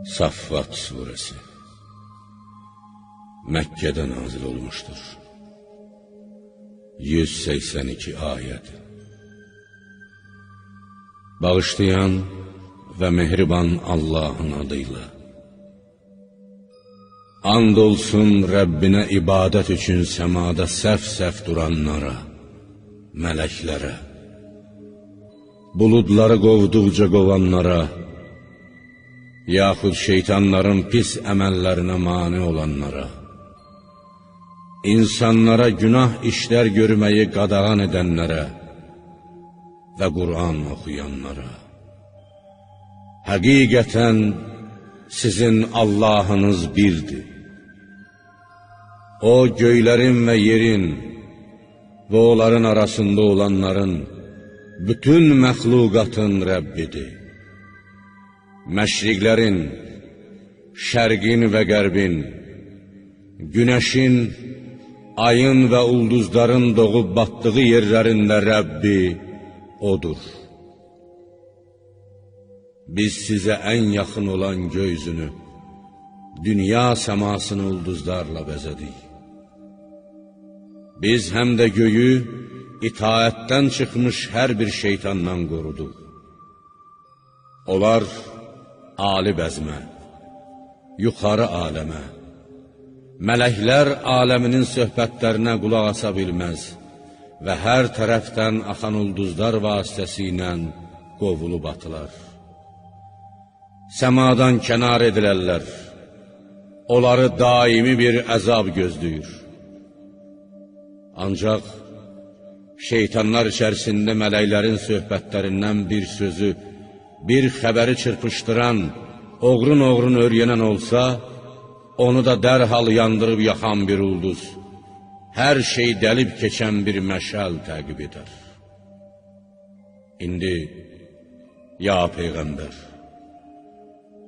Saffat suresi Məkkədə nazil olmuşdur. 182 ayət. Bağışlayan və mehriban Allahın adıyla. And olsun Rəbbinə ibadət üçün səmada səf-səf duranlara, mələklərə, buludları qovduqca qovanlara, yaxud şeytanların pis əməllərinə mane olanlara, insanlara günah işlər görməyi qadağan edənlərə və Qur'an oxuyanlara. Həqiqətən sizin Allahınız birdir. O, göylərin və yerin və onların arasında olanların, bütün məxluqatın Rəbbidir. Məşriqlərin, şərqin və qərbin, günəşin, ayın və ulduzların doğub batdığı yerlərində Rəbbi O'dur. Biz sizə ən yaxın olan gökyüzünü, dünya səmasını ulduzlarla bəzədik. Biz həm də göyü itaətdən çıxmış hər bir şeytandan qoruduq. Onlar ali bəzmə, yuxarı aləmə, mələklər aləminin söhbətlərinə qulaq asa bilməz və hər tərəfdən axan ulduzlar vasitəsilə qovulub atılar. Səmadan kənar edilərlər, onları daimi bir əzab gözləyir. Ancaq şeytanlar içərisində mələklərin söhbətlərindən bir sözü, bir xəbəri çırpışdıran, oğrun-oğrun öyrənən olsa, onu da dərhal yandırıb yaxan bir ulduz, hər şey dəlib keçən bir məşəl təqib edər. İndi, ya Peyğəmbər,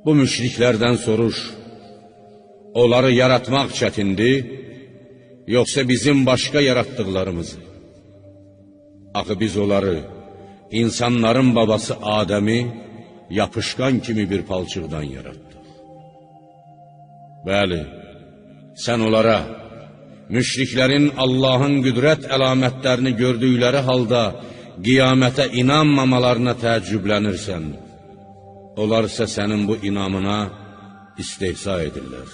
bu müşriklərdən soruş, onları yaratmaq çətindir, yoxsa bizim başqa yaratdıqlarımızı? Axı biz onları, insanların babası Adəmi, yapışqan kimi bir palçıqdan yaratdıq. Bəli, sən onlara, müşriklərin Allahın qüdrət əlamətlərini gördükləri halda qiyamətə inanmamalarına təəccüblənirsən. Onlar isə sənin bu inamına istehza edirlər.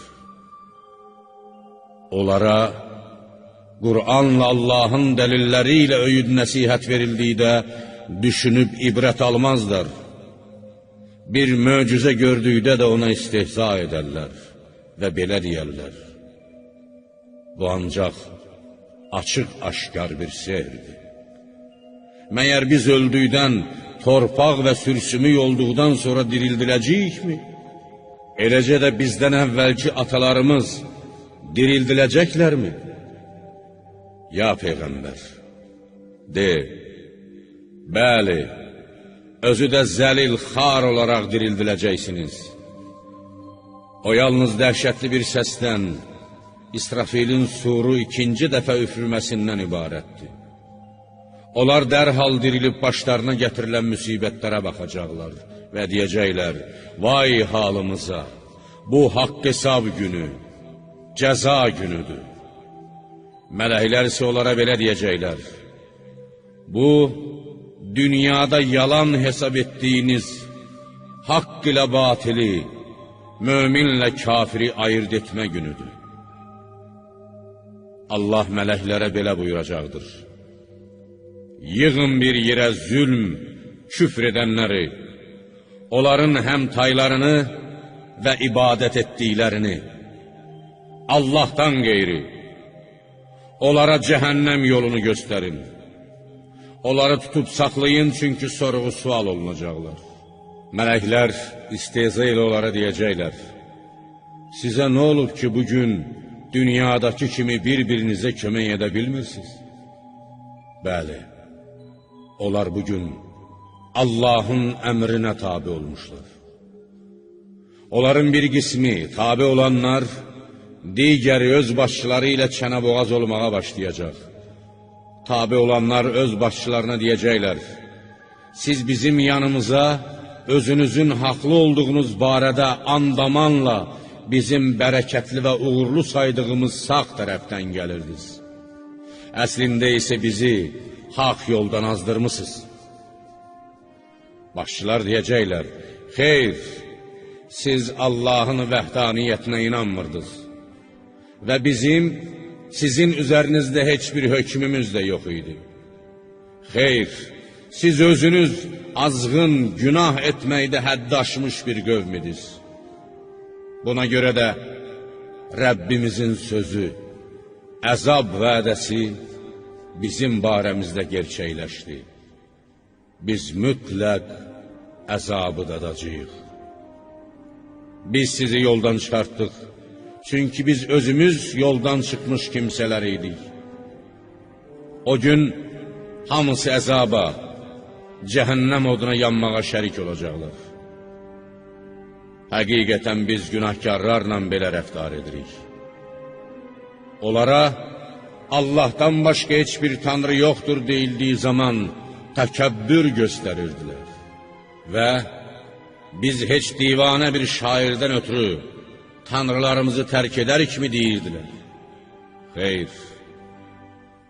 Onlara Qur'anla Allahın dəlilləri ilə öyüd nəsihət verildikdə düşünüb ibrət almazlar. Bir möcüzə gördükdə də ona istehza edərlər və belə deyərlər: bu ancaq açıq-aşkar bir sehrdir. Məyər biz öldükdən, torpaq və sürsümük olduqdan sonra dirildiləcəyikmi? Eləcə də bizdən əvvəlki atalarımız dirildiləcəklərmi? Ya Peyğəmbər, de, bəli, özü də zəlil xar olaraq dirildiləcəksiniz. O yalnız dəhşətli bir səsdən, İsrafilin suru ikinci dəfə üfürməsindən ibarətdir. Onlar dərhal dirilib başlarına gətirilən müsibətlərə baxacaqlar və deyəcəklər: vay halımıza, bu haqq hesab günü, cəza günüdür. Mələklər isə onlara belə deyəcəklər: bu, dünyada yalan hesab etdiyiniz, haqq ilə batili, möminlə kafiri ayırt etmə günüdür. Allah mələklərə belə buyuracaqdır: yığın bir yerə zülm, küfr edənləri, onların həm taylarını və ibadət etdiklərini, Allahdan qeyri, onlara cəhənnəm yolunu göstərin. Onları tutub saxlayın, çünki sorğu-sual olunacaqlar. Mələklər istehza ilə onlara deyəcəklər: sizə nə olub ki, bugün dünyadakı kimi bir-birinizə kömək edə bilmirsiniz? Bəli, onlar bugün Allahın əmrinə tabi olmuşlar. Onların bir qismi, tabi olanlar, digəri öz başçıları ilə çənəboğaz olmağa başlayacaq. Tabi olanlar öz başçılarına deyəcəklər: siz bizim yanımıza özünüzün haqlı olduğunuz barədə andamanla bizim bərəkətli və uğurlu saydığımız sağ tərəfdən gəlirdiniz. Əslində isə bizi haqq yoldan azdırmısınız. Başçılar deyəcəklər, xeyr, siz Allahın vəhdaniyyətinə inanmırdınız və bizim sizin üzərinizdə heç bir hökmümüz də yox idi. Xeyr, siz özünüz azğın, günah etməkdə həddi aşmış bir qövmidiniz. Buna görə də Rəbbimizin sözü, əzab vədəsi bizim barəmizdə gerçəkləşdi. Biz mütləq əzabı dadacağıq. Biz sizi yoldan çıxartdıq, çünki biz özümüz yoldan çıxmış kimsələr idik. O gün hamısı əzaba, cəhənnəm oduna yanmağa şərik olacaqlar. Həqiqətən biz günahkarlarla belə rəftar edirik. Onlara Allahdan başqa heç bir tanrı yoxdur deyildiyi zaman təkəbbür göstərirdilər. Və biz heç divanə bir şairdən ötürü tanrılarımızı tərk edərikmi deyirdilər. Xeyr,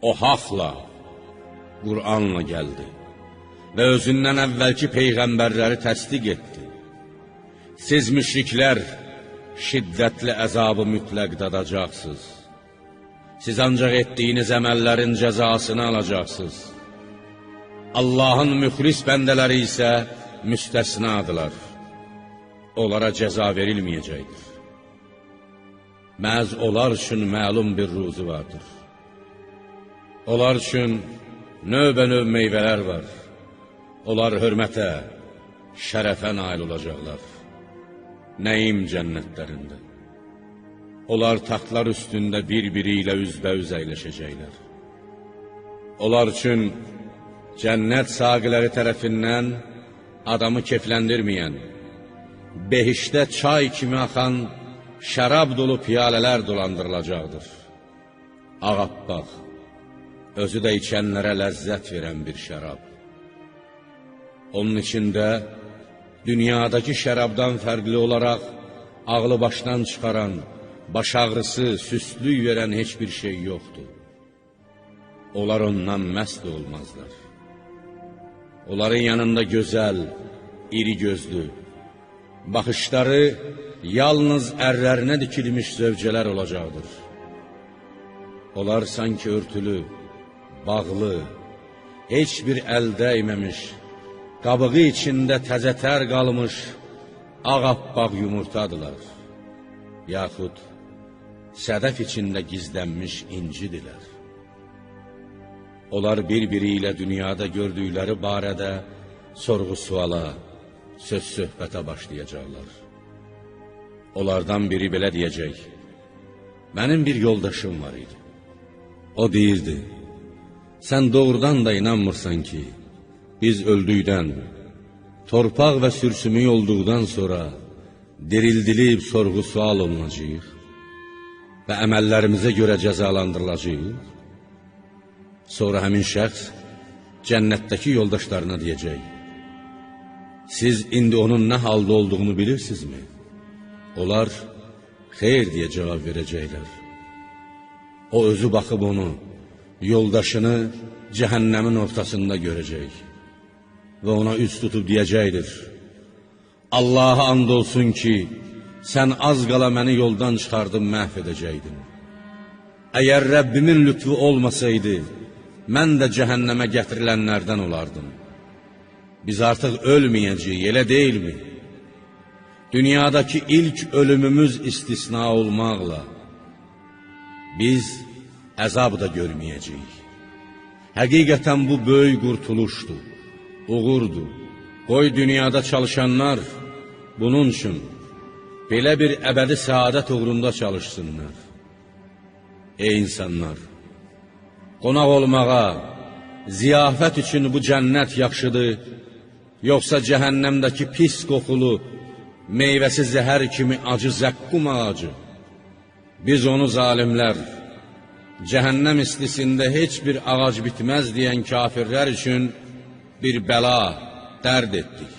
o haqla, Qur'anla gəldi və özündən əvvəlki peyğəmbərləri təsdiq etdi. Siz müşriklər şiddətli əzabı mütləq dadacaqsınız. Siz ancaq etdiyiniz əməllərin cəzasını alacaqsınız. Allahın müxlis bəndələri isə müstəsnadılar. Onlara cəza verilməyəcəkdir. Məhz onlar üçün məlum bir ruzu vardır. Onlar üçün növbə-növ meyvələr var. Onlar hörmətə, şərəfə nail olacaqlar. Nəyim cənnətlərində. Onlar taxtlar üstündə bir-biri ilə üzbəüz əyləşəcəklər. Onlar üçün cənnət saqiləri tərəfindən adamı kefləndirməyən, behişdə çay kimi axan şərab dolu piyalələr dolandırılacaqdır. Ağappaq, özü də içənlərə ləzzət verən bir şərab. Onun içində dünyadakı şərabdan fərqli olaraq ağlı başdan çıxaran, baş ağrısı, süstlük verən heç bir şey yoxdur. Onlar ondan məst olmazlar. Onların yanında gözəl, iri gözlü, baxışları yalnız ərlərinə dikilmiş zövcələr olacaqdır. Onlar sanki örtülü, bağlı, heç bir əl dəyməmiş, qabığı içində təzətər qalmış, ağappaq yumurtadılar. Yaxud sədəf içində gizlənmiş incidirlər. Onlar bir-biri ilə dünyada gördükləri barədə sorğu-suala, söz-söhbətə başlayacaqlar. Onlardan biri belə deyəcək, mənim bir yoldaşım var idi. O deyirdi, sən doğrudan da inanmırsan ki, biz öldükdən, torpaq və sürsümük olduqdan sonra dirildilib sorğu-sual olunacağıq və əməllərimizə görə cəzalandırılacağıq. Sonra həmin şəxs cənnətdəki yoldaşlarına deyəcək, siz indi onun nə halda olduğunu bilirsinizmi? Onlar, xeyr deyə cavab verəcəklər. O özü baxıb onu, yoldaşını cəhənnəmin ortasında görəcək və ona üz tutub deyəcəkdir, Allaha and olsun ki, sən az qala məni yoldan çıxardıb məhv edəcəkdin. Əgər Rəbbimin lütfu olmasaydı, mən də cəhənnəmə gətirilənlərdən olardım. Biz artıq ölməyəcəyik, elə deyilmi? Dünyadakı ilk ölümümüz istisna olmaqla, biz əzab da görməyəcəyik. Həqiqətən bu böyük qurtuluşdur, uğurdur. Qoy dünyada çalışanlar bunun üçün belə bir əbədi səadət uğrunda çalışsınlar. Ey insanlar! Qonaq olmağa, ziyafət üçün bu cənnət yaxşıdır, yoxsa cəhənnəmdəki pis qoxulu, meyvəsi zəhər kimi acı zəqqum ağacı? Biz onu zalimlər, cəhənnəm istisində heç bir ağac bitməz deyən kafirlər üçün bir bəla, dərd etdik.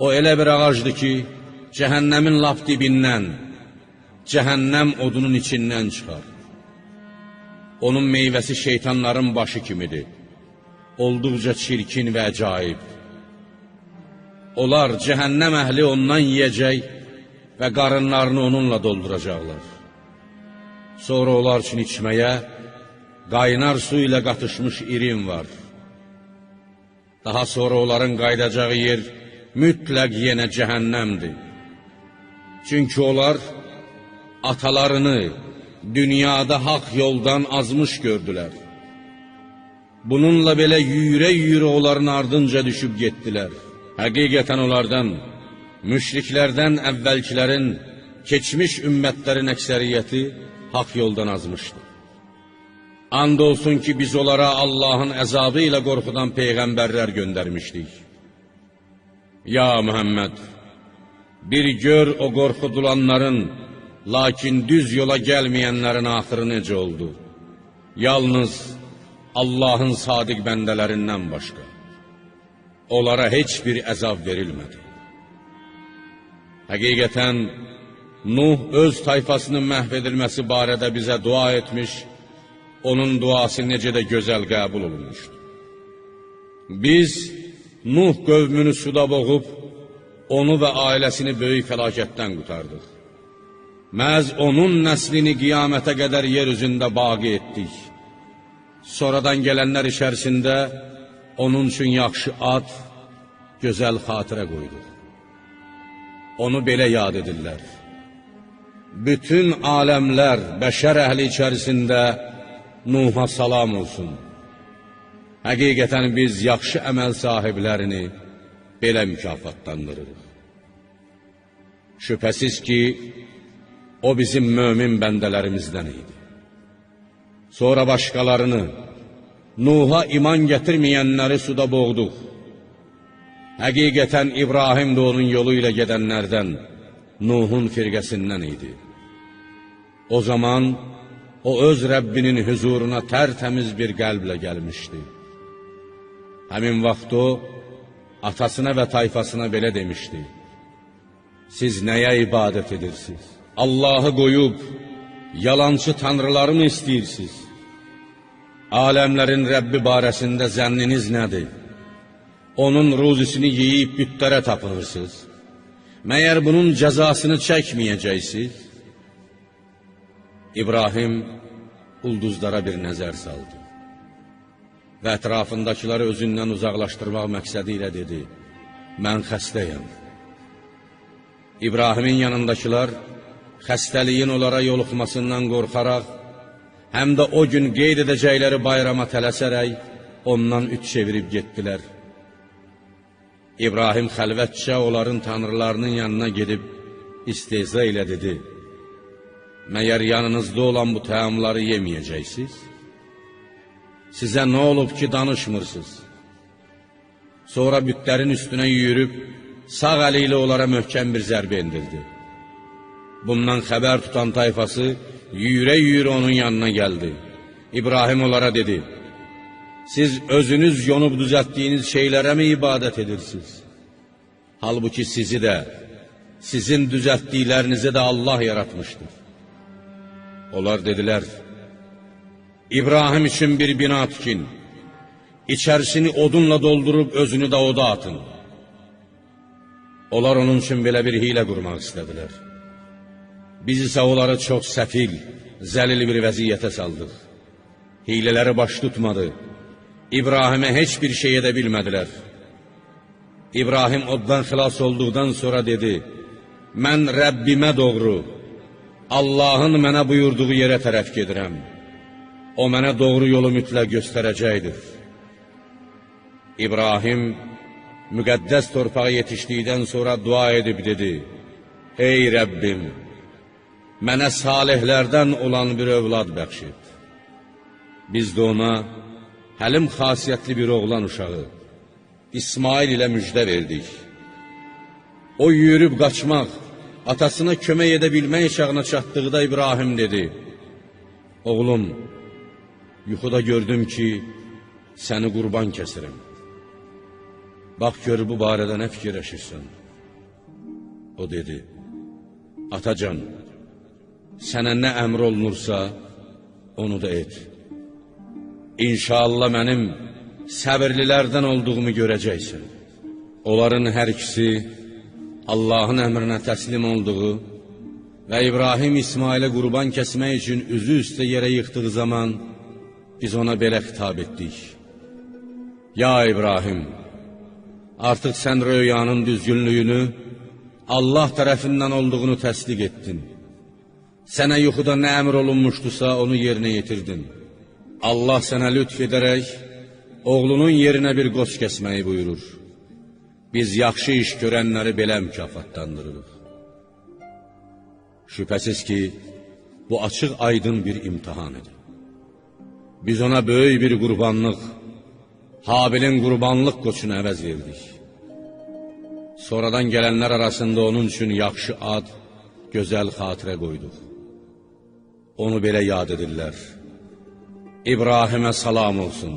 O elə bir ağacdır ki, cəhənnəmin lap dibindən, cəhənnəm odunun içindən çıxar. Onun meyvəsi şeytanların başı kimidir. Olduqca çirkin və əcaib. Onlar cəhənnəm əhli ondan yeyəcək və qarınlarını onunla dolduracaqlar. Sonra onlar üçün içməyə qaynar su ilə qatışmış irin var. Daha sonra onların qayıdacağı yer mütləq yenə cəhənnəmdir. Çünki onlar atalarını dünyada haqq yoldan azmış gördülər. Bununla belə yüyürə-yüyürə onların ardınca düşüb getdilər. Həqiqətən onlardan, müşriklərdən əvvəlkilərin, keçmiş ümmətlərin əksəriyyəti haqq yoldan azmışdı. And olsun ki, biz onlara Allahın əzabı ilə qorxudan peyğəmbərlər göndərmişdik. Ya Muhammed, bir gör o qorxudulanların, lakin düz yola gəlməyənlərin axırı necə oldu? Yalnız Allahın sadiq bəndələrindən başqa. Onlara heç bir əzab verilmədi. Həqiqətən, Nuh öz tayfasının məhv edilməsi barədə bizə dua etmiş, onun duası necə də gözəl qəbul olunmuşdu. Biz Nuh qövmünü suda boğub, onu və ailəsini böyük fəlakətdən qurtardıq. Məhz onun nəslini qiyamətə qədər yer üzündə baqi etdik. Sonradan gələnlər içərisində onun üçün yaxşı ad, gözəl xatirə qoyduq. Onu belə yad edirlər. Bütün aləmlər, bəşər əhli içərisində Nuh'a salam olsun. Həqiqətən biz yaxşı əməl sahiblərini belə mükafatlandırırıq. Şübhəsiz ki, o bizim mömin bəndələrimizdən idi. Sonra başqalarını, Nuh'a iman gətirməyənləri suda boğduq. Həqiqətən İbrahim də onun yolu ilə gedənlərdən, Nuhun firqəsindən idi. O zaman o öz Rəbbinin huzuruna tərtəmiz bir qəlblə gəlmişdi. Həmin vaxt o, atasına və tayfasına belə demişdi: siz nəyə ibadət edirsiniz? Allahı qoyub, yalançı tanrıları mı istəyirsiniz? Aləmlərin Rəbbi barəsində zənniniz nədir? Onun ruzisini yeyib bütlərə tapınırsınız. Məyər bunun cəzasını çəkməyəcəksiniz? İbrahim ulduzlara bir nəzər saldı və ətrafındakiləri özündən uzaqlaşdırmaq məqsədi ilə dedi: mən xəstəyəm. İbrahimin yanındakılar xəstəliyin onlara yoluxmasından qorxaraq, həm də o gün qeyd edəcəkləri bayrama tələsərək ondan üç çevirib getdilər. İbrahim xəlvətcə onların tanrılarının yanına gedib istehza ilə dedi: məyər yanınızda olan bu təamları yeməyəcəksiniz? Sizə nə olub ki, danışmırsınız? Sonra bütlərin üstünə yürüb, sağ əli ilə onlara möhkəm bir zərbə endirdi. Bundan xəbər tutan tayfası yüyürə-yüyürə onun yanına gəldi. İbrahim onlara dedi: siz özünüz yonub düzəltdiyiniz şeylərə mi ibadət edirsiniz? Halbuki sizi də, sizin düzəltdiklərinizi də Allah yaratmışdır. Onlar dedilər: İbrahim üçün bir bina tikin, içərisini odunla doldurub özünü də oda atın. Onlar onun üçün belə bir hilə qurmaq istədilər. Biz isə onları çox səfil, zəlil bir vəziyyətə saldıq. Hilələri baş tutmadı. İbrahimə heç bir şey edə bilmədilər. İbrahim oddan xilas olduqdan sonra dedi: mən Rəbbimə doğru, Allahın mənə buyurduğu yerə tərəf gedirəm. O mənə doğru yolu mütləq göstərəcəkdir. İbrahim müqəddəs torpağa yetişdikdən sonra dua edib dedi: ey Rəbbim, mənə salihlərdən olan bir övlad bəxş et. Biz də ona həlim xasiyyətli bir oğlan uşağı İsmail ilə müjdə verdik. O yürüb qaçmaq, atasına kömək edə bilmək çağına çatdıqda İbrahim dedi: oğlum, yuxuda gördüm ki, səni qurban kəsirəm. Bax gör bu barədə nə fikirləşirsən? O dedi, atacan, sənə nə əmr olunursa, onu da et. İnşallah mənim səbirlilərdən olduğumu görəcəksən. Onların hər ikisi Allahın əmrinə təslim olduğu və İbrahim İsmailə qurban kəsmək üçün üzü üstə yerə yıxdığı zaman biz ona belə xitab etdik. Ya İbrahim, artıq sən röyanın düzgünlüyünü Allah tərəfindən olduğunu təsdiq etdin. Sənə yuxuda nə əmr olunmuşdusa onu yerinə yetirdin. Allah sənə lütf edərək oğlunun yerinə bir qoç kəsməyi buyurur. Biz yaxşı iş görənləri belə mükafatlandırırıq. Şübhəsiz ki, bu açıq aydın bir imtihan idi. Biz ona böyük bir qurbanlıq, Habilin qurbanlıq qoçunu əvəz verdik. Sonradan gələnlər arasında onun üçün yaxşı ad, gözəl xatirə qoyduq. Onu belə yad edirlər. İbrahimə salam olsun.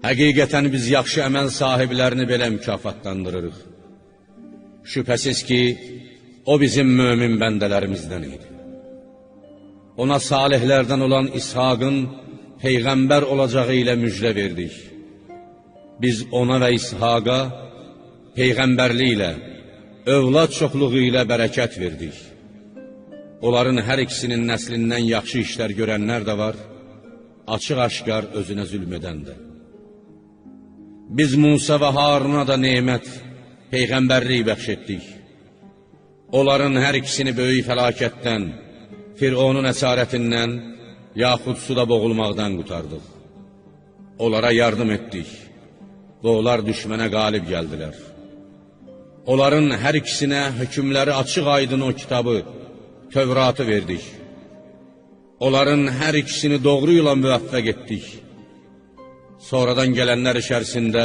Həqiqətən biz yaxşı əməl sahiblərini belə mükafatlandırırıq. Şübhəsiz ki, o bizim mömin bəndələrimizdən idi. Ona salihlərdən olan İshaqın Peyğəmbər olacağı ilə müjdə verdik. Biz ona və İshaqa Peyğəmbərliklə, övlad çoxluğu ilə bərəkət verdik. Onların hər ikisinin nəslindən yaxşı işlər görənlər də var, açıq-aşkar özünə zülm edən də. Biz Musa və Haruna da nemət, Peyğəmbərlik bəxş etdik. Onların hər ikisini böyük fəlakətdən, Fironun əsarətindən, yaxud suda boğulmaqdan qutardıq. Onlara yardım etdik və onlar düşmənə qalib gəldilər. Onların hər ikisinə hökmləri açıq aydın o kitabı, Tövratı verdik. Onların hər ikisini doğru yola müvəffəq etdik. Sonradan gələnlər içərisində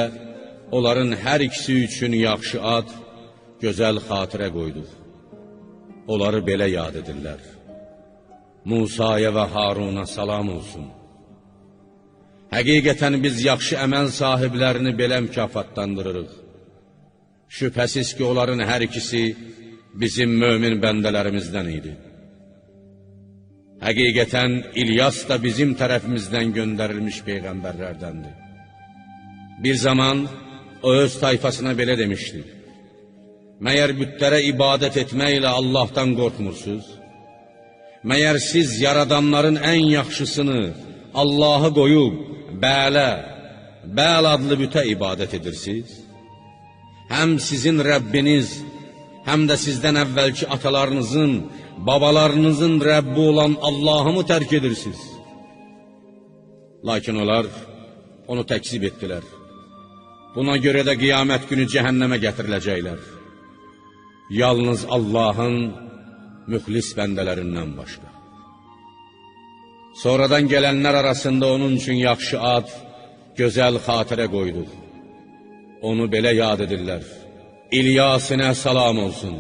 onların hər ikisi üçün yaxşı ad, gözəl xatirə qoyduq. Onları belə yad edirlər. Musaya və Haruna salam olsun. Həqiqətən biz yaxşı əməl sahiblərini belə mükafatlandırırıq. Şübhəsiz ki, onların hər ikisi bizim mömin bəndələrimizdən idi. Həqiqətən İlyas da bizim tərəfimizdən göndərilmiş peyğəmbərlərdəndir. Bir zaman o öz tayfasına belə demişdi: Məyər bütlərə ibadət etməklə Allahdan qorxmursuz? Məyər siz yaradanların ən yaxşısını Allahı qoyub Bəl adlı bütə ibadət edirsiniz? Həm sizin Rəbbiniz, həm də sizdən əvvəlki atalarınızın, babalarınızın Rəbbi olan Allahı mı tərk edirsiniz? Lakin onlar onu təkzib etdilər. Buna görə də qiyamət günü cəhənnəmə gətiriləcəklər. Yalnız Allahın müxlis bəndələrindən başqa. Sonradan gələnlər arasında onun üçün yaxşı ad, gözəl xatirə qoyduq. Onu belə yad edirlər. İlyasinə salam olsun.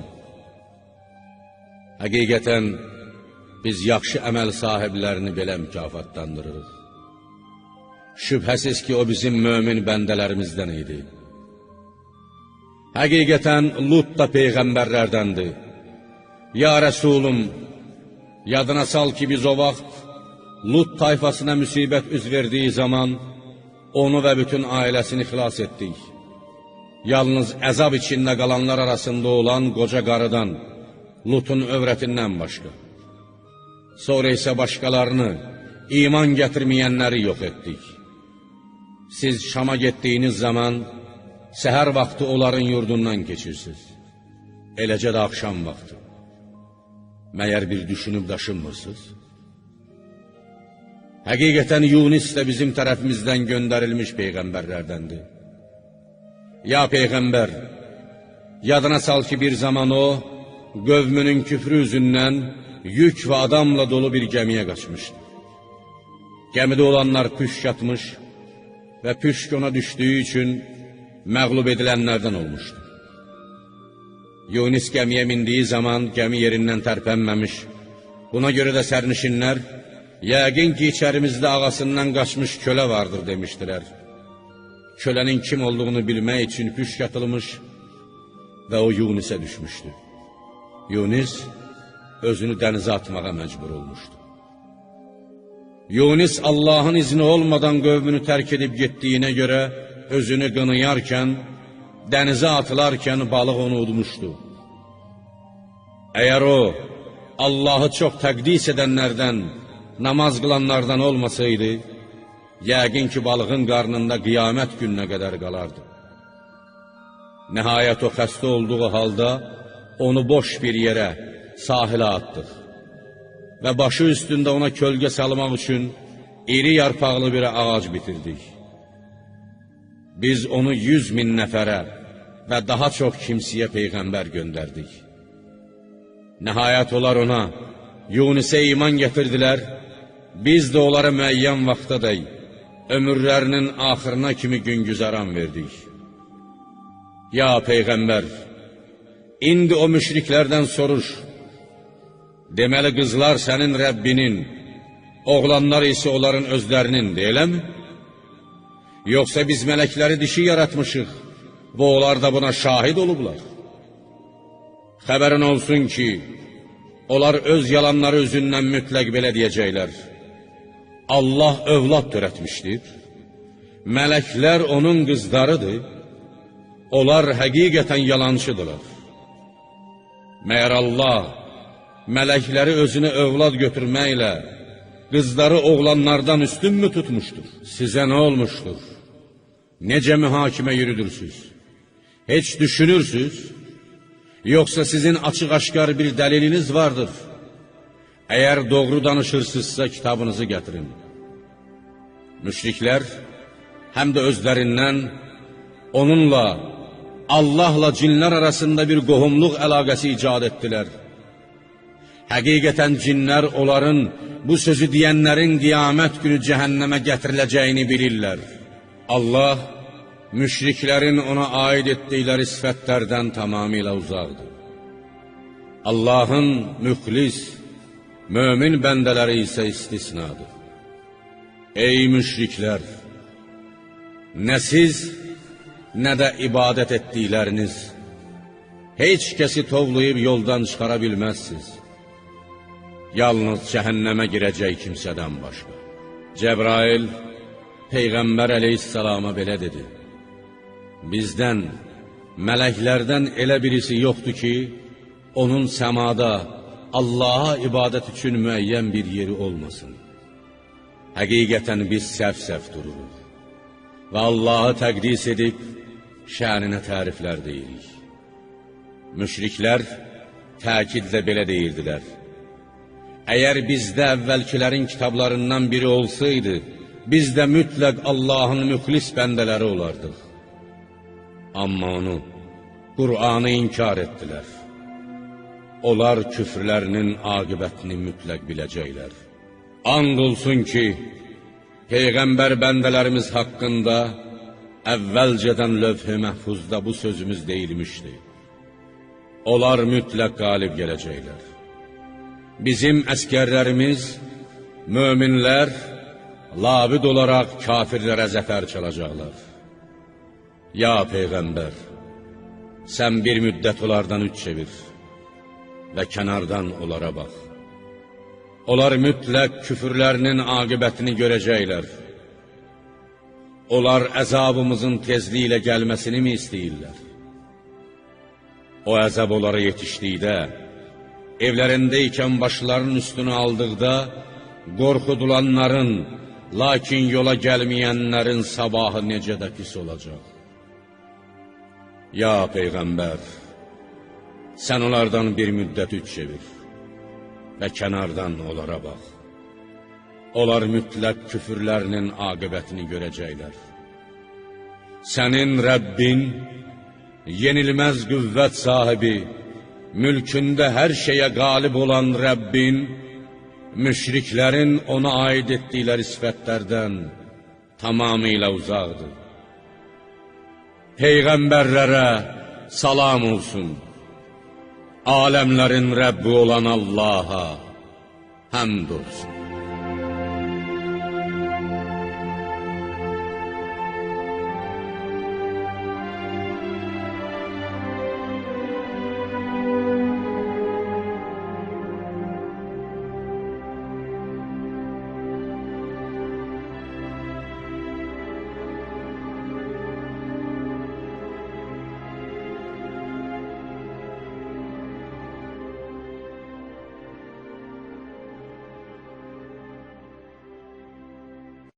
Həqiqətən biz yaxşı əməl sahiblərini belə mükafatlandırırıq. Şübhəsiz ki, o bizim mömin bəndələrimizdən idi. Həqiqətən Lut da peyğəmbərlərdəndir. Ya Rəsulum, yadına sal ki, biz o vaxt Lut tayfasına müsibət üz verdiyi zaman onu və bütün ailəsini xilas etdik. Yalnız əzab içində qalanlar arasında olan qoca qarıdan, Lutun övrətindən başqa. Sonra isə başqalarını, iman gətirməyənləri yox etdik. Siz Şama getdiyiniz zaman səhər vaxtı onların yurdundan keçirsiniz. Eləcə də axşam vaxtı. Məyər bir düşünüb daşınmırsınız? Həqiqətən Yunus da bizim tərəfimizdən göndərilmiş peyğəmbərlərdəndir. Ya Peyğəmbər, yadına sal ki, bir zaman o, qövmünün küfrü üzündən yük və adamla dolu bir gəmiyə qaçmışdı. Gəmidə olanlar püşk atmış və püşk ona düşdüyü üçün məğlub edilənlərdən olmuşdu. Yunus gəmiyə mindiyi zaman gəmi yerindən tərpənməmiş, buna görə də sərnişinlər, yəqin ki, içərimizdə ağasından qaçmış kölə vardır demişdilər. Kölənin kim olduğunu bilmək üçün püşk atılmış və o Yunisə düşmüşdü. Yunis özünü dənizə atmağa məcbur olmuşdu. Yunis Allahın izni olmadan qövmünü tərk edib getdiyinə görə özünü qınayarkən, dənizə atılarkən balıq onu udmuşdu. Əgər o, Allahı çox təqdis edənlərdən, namaz qılanlardan olmasaydı, yəqin ki, balığın qarnında qiyamət gününə qədər qalardı. Nəhayət o xəstə olduğu halda, onu boş bir yerə, sahilə atdıq və başı üstündə ona kölgə salmaq üçün iri yarpaqlı bir ağac bitirdik. Biz onu 100.000 nəfərə və daha çox kimsəyə Peyğəmbər göndərdik. Nəhayət onlar ona, Yunisə iman gətirdilər, biz də onlara müəyyən vaxtadək, ömürlərinin axırına kimi güngüzaran verdik. Ya Peyğəmbər, indi o müşriklərdən soruş, deməli qızlar sənin Rəbbinin, oğlanlar isə onların özlərinindir, eləmi? Yoxsa biz mələkləri dişi yaratmışıq və onlar da buna şahid olublar. Xəbərin olsun ki, onlar öz yalanları özündən mütləq belə deyəcəklər. Allah övlad törətmişdir, mələklər onun qızlarıdır, onlar həqiqətən yalancıdırlar. Məyər Allah mələkləri özünə övlad götürməklə qızları oğlanlardan üstünmü tutmuşdur? Sizə nə olmuşdur? Necə mühakimə yürüdürsünüz? Heç düşünürsünüz? Yoxsa sizin açıq-aşkar bir dəliliniz vardır? Əgər doğru danışırsınızsa kitabınızı gətirin. Müşriklər həm də özlərindən onunla, Allahla cinlər arasında bir qohumluq əlaqəsi icad etdilər. Həqiqətən cinlər onların bu sözü deyənlərin qiyamət günü cəhənnəmə gətiriləcəyini bilirlər. Allah müşriklərin ona aid etdikləri sifətlərdən tamamilə uzaqdır. Allahın müxlis, mömin bəndələri isə istisnadır. Ey müşriklər! Nə siz, nə də ibadət etdikləriniz, heç kəsi tovlayıb yoldan çıxara bilməzsiniz. Yalnız cəhənnəmə girəcək kimsədən başqa. Cəbrail, Peyğəmbər əleyhissalama belə dedi: bizdən, mələklərdən elə birisi yoxdur ki, onun səmada, Allaha ibadət üçün müəyyən bir yeri olmasın. Həqiqətən biz səhv-səhv dururuq və Allahı təqdis edib, şəninə təriflər deyirik. Müşriklər təkidlə belə deyirdilər: əgər bizdə əvvəlkilərin kitablarından biri olsaydı, biz də mütləq Allahın müxlis bəndələri olardıq. Amma onu, Qur'anı inkar etdilər. Onlar küfrlərinin aqibətini mütləq biləcəklər. And olsun ki, Peyğəmbər bəndələrimiz haqqında əvvəlcədən lövh-i məhfuzda bu sözümüz deyilmişdi. Onlar mütləq qalib gələcəklər. Bizim əskərlərimiz, möminlər, labid olaraq kafirlərə zəfər çalacaqlar. Ya Peyğəmbər, sən bir müddət onlardan üç çevir və kənardan onlara bax. Onlar mütləq küfürlərinin aqibətini görəcəklər. Onlar əzabımızın tezliyi ilə gəlməsini mi istəyirlər? O əzab onlara yetişdikdə, evlərindəykən başlarının üstünü aldıqda, qorxudulanların, lakin yola gəlməyənlərin sabahı necə də pis olacaq. Ya Peyğəmbər, sən onlardan bir müddət üç çevir və kənardan onlara bax. Onlar mütləq küfürlərinin aqibətini görəcəklər. Sənin Rəbbin, yenilməz qüvvət sahibi, mülkündə hər şeyə qalib olan Rəbbin, müşriklərin ona aid etdikləri sifətlərdən tamamilə uzaqdır. Peyğəmbərlərə salam olsun. Aləmlərin Rəbbi olan Allaha həmd olsun.